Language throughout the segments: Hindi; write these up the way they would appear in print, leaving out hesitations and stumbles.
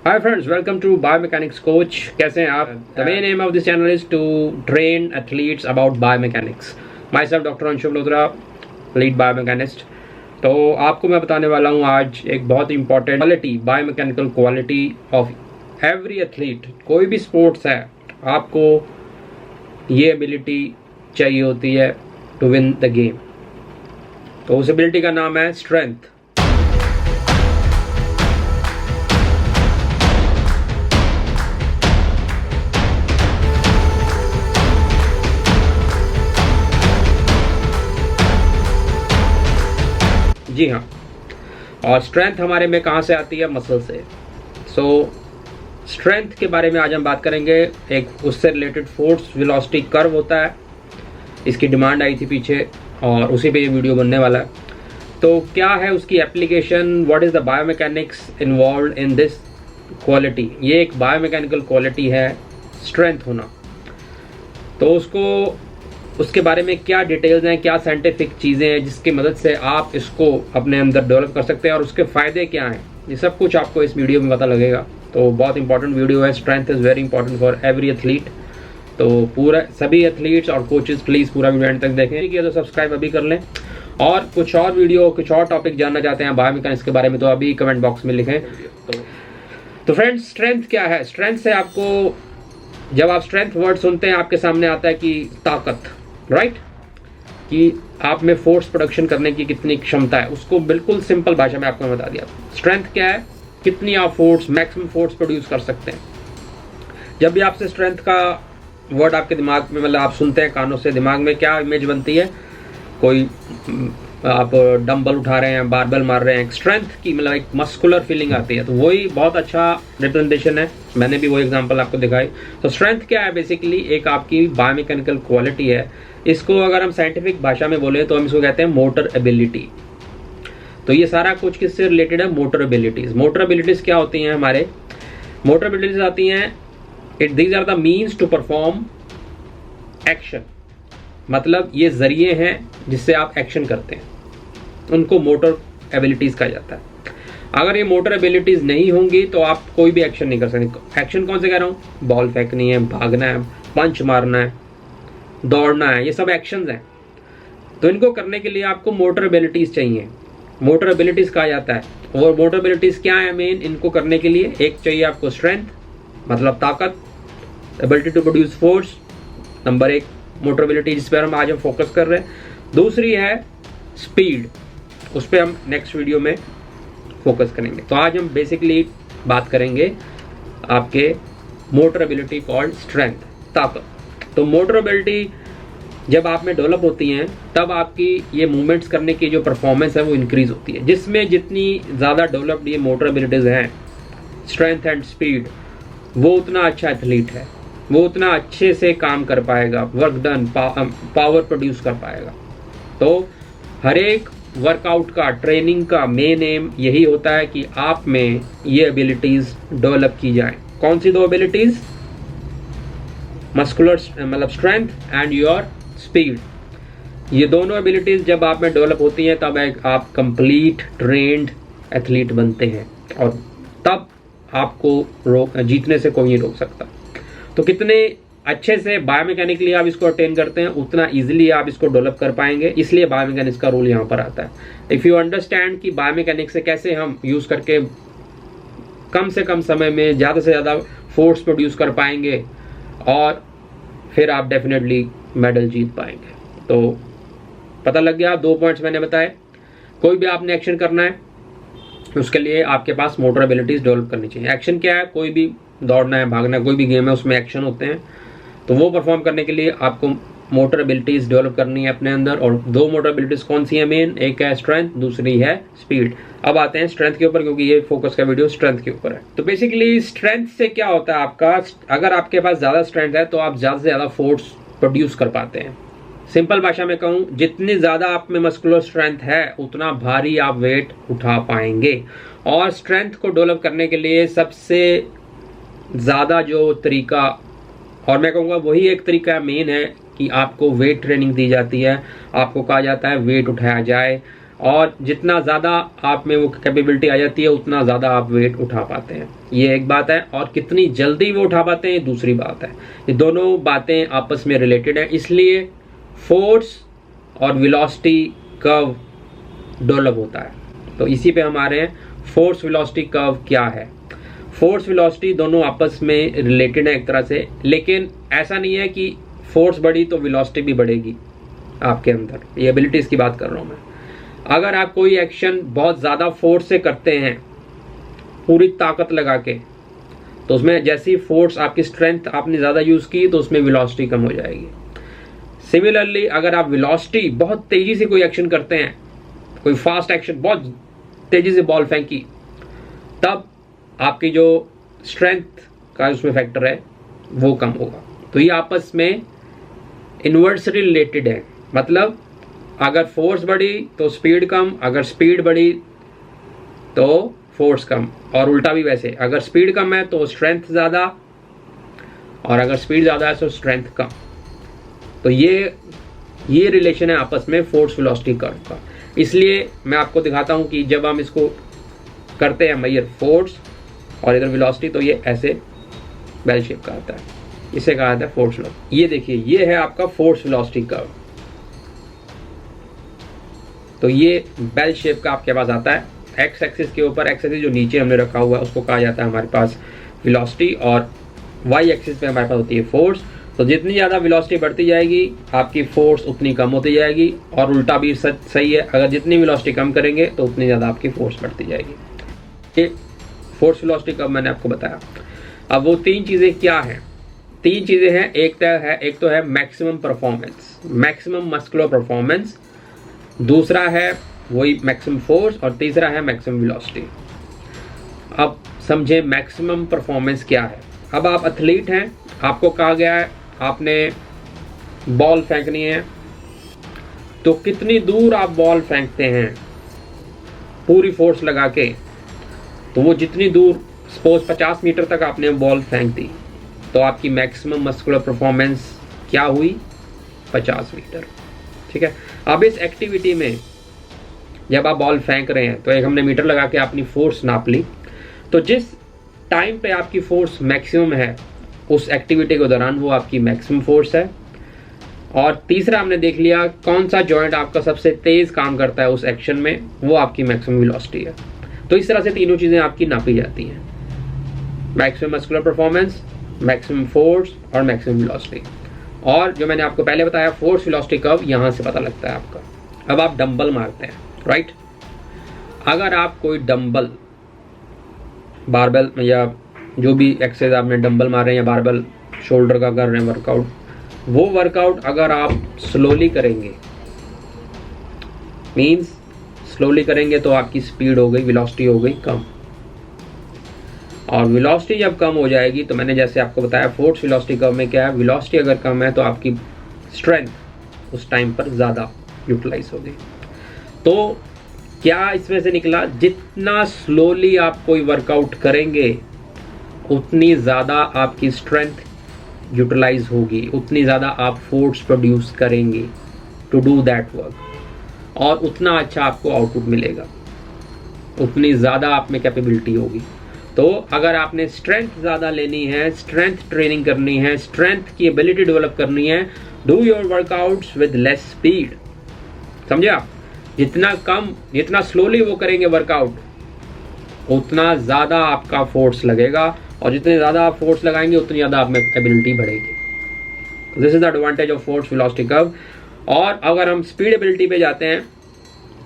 Hi friends, welcome to Biomechanics Coach. कैसे हैं आप? The main aim of this channel is to train athletes about biomechanics. Myself Dr. Anshu Malhotra, lead biomechanist. तो आपको मैं बताने वाला हूँ आज एक बहुत important quality, biomechanical quality of every athlete. कोई भी स्पोर्ट्स है, आपको ये एबिलिटी चाहिए होती है टू विन द गेम. तो उस एबिलिटी का नाम है स्ट्रेंथ. जी हाँ, और स्ट्रेंथ हमारे में कहाँ से आती है? मसल से. सो स्ट्रेंथ के बारे में आज हम बात करेंगे. एक उससे रिलेटेड फोर्स वेलोसिटी कर्व होता है, इसकी डिमांड आई थी पीछे और उसी पे ये वीडियो बनने वाला है. तो क्या है उसकी application? What is the biomechanics involved in this quality? ये एक बायोमैकेनिकल क्वालिटी है स्ट्रेंथ होना. तो उसके बारे में क्या डिटेल्स हैं, क्या साइंटिफिक चीज़ें हैं जिसकी मदद से आप इसको अपने अंदर डेवलप कर सकते हैं और उसके फ़ायदे क्या हैं, ये सब कुछ आपको इस वीडियो में पता लगेगा. तो बहुत इंपॉर्टेंट वीडियो है. Strength is very important for every athlete. तो पूरा सभी एथलीट्स और कोचेस प्लीज़ पूरा वीडियो एंड तक देखें. किया तो सब्सक्राइब अभी कर लें. और कुछ और वीडियो, कुछ और टॉपिक जानना चाहते हैं बायोमैकेनिक्स के बारे में तो अभी कमेंट बॉक्स में लिखें. तो फ्रेंड्स, स्ट्रेंथ क्या है? स्ट्रेंथ से आपको, जब आप स्ट्रेंथ वर्ड सुनते हैं आपके सामने आता है कि ताकत, राइट, कि आप में फोर्स प्रोडक्शन करने की कितनी क्षमता है. उसको बिल्कुल सिंपल भाषा में आपको बता दिया. स्ट्रेंथ क्या है? कितनी आप फोर्स, मैक्सिमम फोर्स प्रोड्यूस कर सकते हैं. जब भी आपसे स्ट्रेंथ का वर्ड आपके दिमाग में, मतलब आप सुनते हैं कानों से, दिमाग में क्या इमेज बनती है? कोई आप डंबल उठा रहे हैं, बारबेल मार रहे हैं, स्ट्रेंथ की मतलब एक मस्कुलर फीलिंग आती है. तो वही बहुत अच्छा रिप्रेजेंटेशन है. मैंने भी वो एग्जांपल आपको दिखाई. तो स्ट्रेंथ क्या है? बेसिकली एक आपकी बायोमैकेनिकल क्वालिटी है. इसको अगर हम साइंटिफिक भाषा में बोले तो हम इसको कहते हैं मोटर एबिलिटी. तो ये सारा कुछ किससे रिलेटेड है? Motor abilities. मोटर एबिलिटीज क्या होती हैं? हमारे मोटर एबिलिटीज आती हैं, these are the means to perform action. मतलब ये जरिए हैं जिससे आप एक्शन करते हैं, उनको मोटर एबिलिटीज कहा जाता है. अगर ये मोटर एबिलिटीज नहीं होंगी तो आप कोई भी एक्शन नहीं कर सकते. एक्शन कौन से कह रहा हूँ? बॉल फेंकनी है, भागना है, पंच मारना है, दौड़ना है, ये सब एक्शंस हैं. तो इनको करने के लिए आपको मोटर एबिलिटीज चाहिए. मोटर एबिलिटीज कहा जाता है. और मोटर एबिलिटीज क्या है? मेन इनको करने के लिए एक चाहिए आपको स्ट्रेंथ, मतलब ताकत, ability to produce force, number एक मोटर एबिलिटी, जिस पर हम आज फोकस कर रहे हैं. दूसरी है स्पीड, उस पर हम नेक्स्ट वीडियो में फोकस करेंगे. तो आज हम बेसिकली बात करेंगे आपके मोटर एबिलिटी कॉल्ड स्ट्रेंथ, ताकत. तो मोटर एबिलिटी जब आप में डेवलप होती हैं तब आपकी ये मूवमेंट्स करने की जो परफॉर्मेंस है वो इंक्रीज होती है. जिसमें जितनी ज़्यादा डेवलप्ड ये मोटर एबिलिटीज हैं, स्ट्रेंथ एंड स्पीड, वो उतना अच्छा एथलीट है, वो उतना अच्छे से काम कर पाएगा, वर्क डन, पावर प्रोड्यूस कर पाएगा. तो हर एक वर्कआउट का, ट्रेनिंग का मेन एम यही होता है कि आप में ये एबिलिटीज़ डेवलप की जाए. कौन सी दो एबिलिटीज़? मस्कुलर मतलब स्ट्रेंथ एंड योर स्पीड. ये दोनों एबिलिटीज़ जब आप में डेवलप होती हैं तब आप कंप्लीट ट्रेंड एथलीट बनते हैं और तब आपको जीतने से कोई नहीं रोक सकता. तो कितने अच्छे से बायोमैकेनिकली आप इसको अटेन करते हैं उतना इजीली आप इसको डेवलप कर पाएंगे. इसलिए बायोमैकेनिक्स का रोल यहाँ पर आता है. इफ़ यू अंडरस्टैंड कि बायोमैकेनिक्स से कैसे हम यूज़ करके कम से कम समय में ज़्यादा से ज़्यादा फोर्स प्रोड्यूस कर पाएंगे और फिर आप डेफिनेटली मेडल जीत पाएंगे. तो पता लग गया. 2 पॉइंट्स मैंने बताए. कोई भी आपने एक्शन करना है उसके लिए आपके पास मोटर एबिलिटीज़ डेवलप करनी चाहिए. एक्शन क्या है? कोई भी दौड़ना है, भागना है, कोई भी गेम है उसमें एक्शन होते हैं. तो वो परफॉर्म करने के लिए आपको मोटर एबिलिटीज़ डेवलप करनी है अपने अंदर. और 2 मोटर एबिलिटीज़ कौन सी है मेन? एक है स्ट्रेंथ, दूसरी है स्पीड. अब आते हैं स्ट्रेंथ के ऊपर, क्योंकि ये फोकस का वीडियो स्ट्रेंथ के ऊपर है. तो बेसिकली स्ट्रेंथ से क्या होता है आपका? अगर आपके पास ज़्यादा स्ट्रेंथ है तो आप ज़्यादा से ज़्यादा फोर्स प्रोड्यूस कर पाते हैं. सिंपल भाषा में कहूँ, जितनी ज़्यादा आप में मस्कुलर स्ट्रेंथ है उतना भारी आप वेट उठा पाएंगे. और स्ट्रेंथ को डेवलप करने के लिए सबसे ज़्यादा जो तरीका, और मैं कहूँगा वही एक तरीका मेन है, कि आपको वेट ट्रेनिंग दी जाती है. आपको कहा जाता है वेट उठाया जाए और जितना ज़्यादा आप में वो कैपेबिलिटी आ जाती है उतना ज़्यादा आप वेट उठा पाते हैं, ये एक बात है। और कितनी जल्दी वो उठा पाते हैं दूसरी बात है। ये दोनों बातें आपस में रिलेटेड हैं, इसलिए फोर्स और वेलोसिटी कर्व डेवलप होता है। तो इसी पे हमारे फोर्स वेलोसिटी कर्व क्या है। फोर्स वेलोसिटी दोनों आपस में रिलेटेड है एक तरह से, लेकिन ऐसा नहीं है कि फोर्स बढ़ी तो वेलोसिटी भी बढ़ेगी आपके अंदर। ये एबिलिटीज की बात कर रहा हूँ मैं। अगर आप कोई एक्शन बहुत ज़्यादा फोर्स से करते हैं, पूरी ताकत लगा के, तो उसमें जैसी फोर्स आपकी स्ट्रेंथ आपने ज़्यादा यूज़ की तो उसमें वेलोसिटी कम हो जाएगी। सिमिलरली अगर आप वेलोसिटी बहुत तेज़ी से कोई एक्शन करते हैं, कोई फास्ट एक्शन, बहुत तेज़ी से बॉल फेंकी, तब आपकी जो स्ट्रेंथ का उसमें फैक्टर है वो कम होगा। तो ये आपस में इन्वर्सली रिलेटेड है। मतलब अगर फोर्स बढ़ी तो स्पीड कम, अगर स्पीड बढ़ी तो फोर्स कम, और उल्टा भी वैसे, अगर स्पीड कम है तो स्ट्रेंथ ज़्यादा, और अगर स्पीड ज़्यादा है तो स्ट्रेंथ कम। तो ये रिलेशन है आपस में फोर्स वेलोसिटी कर्व का। इसलिए मैं आपको दिखाता हूँ कि जब हम इसको करते हैं मेजर फोर्स और इधर वेलोसिटी, तो ये ऐसे बेल शेप का आता है, इसे कहा जाता है फोर्स वेलोसिटी। ये देखिए, ये है आपका फोर्स वेलोसिटी कर्व। तो ये बेल शेप का आपके पास आता है। एक्स एक्सिस के ऊपर, एक्स एक्सिस जो नीचे हमने रखा हुआ है उसको कहा जाता है हमारे पास वेलोसिटी, और वाई एक्सिस पे हमारे पास होती है फोर्स। तो जितनी ज़्यादा वेलोसिटी बढ़ती जाएगी आपकी फोर्स उतनी कम होती जाएगी, और उल्टा भी सही है, अगर जितनी वेलोसिटी कम करेंगे तो उतनी ज़्यादा आपकी फोर्स बढ़ती जाएगी। ये फोर्स वेलोसिटी कर्व मैंने आपको बताया। अब वो तीन चीज़ें क्या हैं? तीन चीज़ें हैं। एक तो है maximum performance, maximum muscular performance, दूसरा है वही मैक्सिमम फोर्स, और तीसरा है मैक्सिमम वेलोसिटी। अब समझे मैक्सिमम परफॉर्मेंस क्या है। अब आप एथलीट हैं, आपको कहा गया है आपने बॉल फेंकनी है, तो कितनी दूर आप बॉल फेंकते हैं पूरी फोर्स लगा के, तो वो जितनी दूर, सपोज 50 मीटर तक आपने बॉल फेंक दी, तो आपकी मैक्सिमम मस्कुलर परफॉर्मेंस क्या हुई? 50 मीटर। ठीक है। अब इस एक्टिविटी में जब आप बॉल फेंक रहे हैं तो एक हमने मीटर लगा के अपनी फोर्स नाप ली, तो जिस टाइम पे आपकी फोर्स मैक्सिमम है उस एक्टिविटी के दौरान वो आपकी मैक्सिमम फोर्स है। और तीसरा हमने देख लिया कौन सा जॉइंट आपका सबसे तेज काम करता है उस एक्शन में, वो आपकी मैक्सिमम वेलोसिटी है। तो इस तरह से तीनों चीजें आपकी नापी जाती हैं, maximum muscular performance, maximum force और मैक्सिमम वेलोसिटी। और जो मैंने आपको पहले बताया फोर्स वेलोसिटी कर्व यहाँ से पता लगता है आपका। अब आप डंबल मारते हैं, राइट। अगर आप कोई डंबल, बारबेल या जो भी एक्सरसाइज आपने डंबल मार रहे हैं या बारबेल शोल्डर का कर रहे हैं वर्कआउट, वो वर्कआउट अगर आप स्लोली करेंगे, मींस स्लोली करेंगे, तो आपकी स्पीड हो गई, वेलोसिटी हो गई कम। और वेलोसिटी जब कम हो जाएगी, तो मैंने जैसे आपको बताया फोर्स वेलोसिटी कर्व में क्या है, वेलोसिटी अगर कम है तो आपकी स्ट्रेंथ उस टाइम पर ज़्यादा यूटिलाइज होगी। तो क्या इसमें से निकला, जितना स्लोली आप कोई वर्कआउट करेंगे उतनी ज़्यादा आपकी स्ट्रेंथ यूटिलाइज होगी, उतनी ज़्यादा आप फोर्स प्रोड्यूस करेंगे टू डू दैट वर्क, और उतना अच्छा आपको आउटपुट मिलेगा, उतनी ज़्यादा आप में कैपेबिलिटी होगी। तो अगर आपने स्ट्रेंथ ज़्यादा लेनी है, स्ट्रेंथ ट्रेनिंग करनी है, स्ट्रेंथ की एबिलिटी डेवलप करनी है, do your workouts with less speed. समझे आप? जितना स्लोली वो करेंगे वर्कआउट, उतना ज़्यादा आपका फोर्स लगेगा, और जितने ज़्यादा आप फोर्स लगाएंगे उतनी ज़्यादा आप में एबिलिटी बढ़ेगी। This is the advantage of force velocity curve. और अगर हम स्पीड एबिलिटी पे जाते हैं,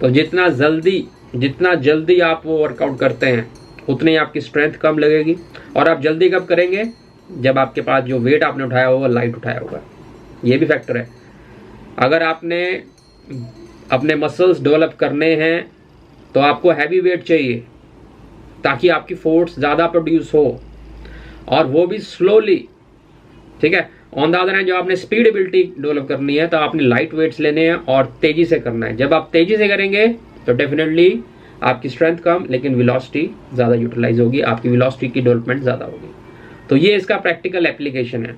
तो जितना जल्दी आप वो वर्कआउट करते हैं उतनी आपकी स्ट्रेंथ कम लगेगी। और आप जल्दी कब करेंगे? जब आपके पास जो वेट आपने उठाया होगा लाइट उठाया होगा। ये भी फैक्टर है। अगर आपने अपने मसल्स डेवलप करने हैं तो आपको हैवी वेट चाहिए ताकि आपकी फोर्स ज़्यादा प्रोड्यूस हो, और वो भी स्लोली। ठीक है। ऑन द अदर हैंड, जब आपने स्पीड एबिलिटी डेवलप करनी है तो आपने लाइट वेट्स लेने हैं और तेजी से करना है। जब आप तेजी से करेंगे तो डेफिनेटली आपकी स्ट्रेंथ कम, लेकिन वेलोसिटी ज़्यादा यूटिलाइज होगी, आपकी वेलोसिटी की डेवलपमेंट ज़्यादा होगी। तो ये इसका प्रैक्टिकल एप्लीकेशन है।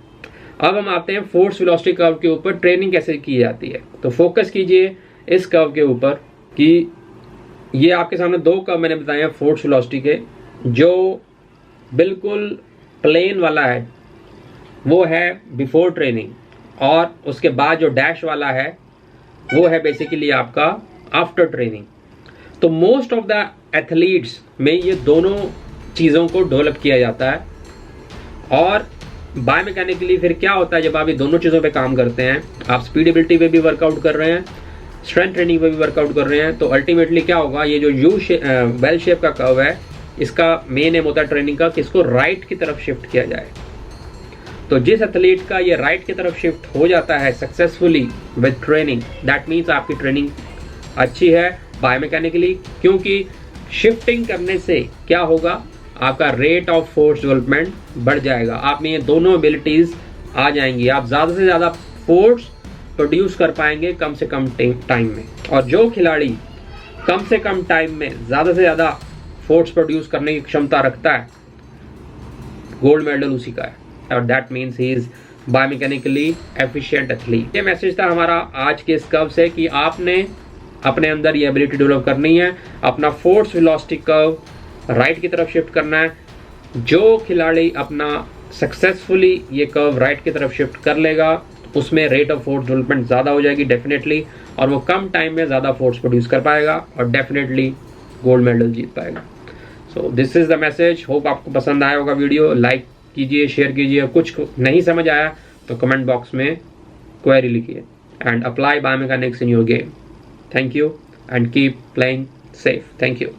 अब हम आते हैं फोर्स वेलोसिटी कर्व के ऊपर ट्रेनिंग कैसे की जाती है। तो फोकस कीजिए इस कर्व के ऊपर कि ये आपके सामने दो कर्व मैंने बताए हैं फोर्स वेलोसिटी के। जो बिल्कुल प्लेन वाला है वो है बिफोर ट्रेनिंग, और उसके बाद जो डैश वाला है वो है बेसिकली आपका आफ्टर ट्रेनिंग। तो मोस्ट ऑफ द एथलीट्स में ये दोनों चीज़ों को डेवलप किया जाता है। और बायोमैकेनिकली फिर क्या होता है, जब आप ये दोनों चीज़ों पे काम करते हैं, आप स्पीडेबिलिटी पे भी वर्कआउट कर रहे हैं, स्ट्रेंथ ट्रेनिंग पे भी वर्कआउट कर रहे हैं, तो अल्टीमेटली क्या होगा, ये जो बेल शेप का कर्व है, इसका मेन एम होता है ट्रेनिंग का कि इसको राइट की तरफ शिफ्ट किया जाए। तो जिस एथलीट का ये राइट की तरफ शिफ्ट हो जाता है successfully with training, that means आपकी ट्रेनिंग अच्छी है बायोमैकेनिकली, क्योंकि शिफ्टिंग करने से क्या होगा, आपका रेट ऑफ फोर्स डेवलपमेंट बढ़ जाएगा। आप में ये दोनों एबिलिटीज आ जाएंगी, आप ज़्यादा से ज़्यादा फोर्स प्रोड्यूस कर पाएंगे कम से कम टाइम में। और जो खिलाड़ी कम से कम टाइम में ज़्यादा से ज़्यादा फोर्स प्रोड्यूस करने की क्षमता रखता है, गोल्ड मेडल उसी का है, और that means he is biomechanically efficient athlete. ये मैसेज था हमारा आज के इस कर्व से कि आपने अपने अंदर ये एबिलिटी डेवलप करनी है, अपना फोर्स वेलोसिटी कर्व राइट की तरफ शिफ्ट करना है। जो खिलाड़ी अपना सक्सेसफुली ये कर्व राइट की तरफ शिफ्ट कर लेगा, उसमें रेट ऑफ फोर्स डेवलपमेंट ज़्यादा हो जाएगी डेफिनेटली, और वो कम टाइम में ज़्यादा फोर्स प्रोड्यूस कर पाएगा और डेफिनेटली गोल्ड मेडल जीत पाएगा। So this is the message. Hope आपको पसंद आया होगा वीडियो। लाइक कीजिए, शेयर कीजिए। कुछ नहीं समझ आया तो कमेंट बॉक्स में क्वेरी लिखिए, and apply biomechanics in your game. Thank you and keep playing safe. Thank you.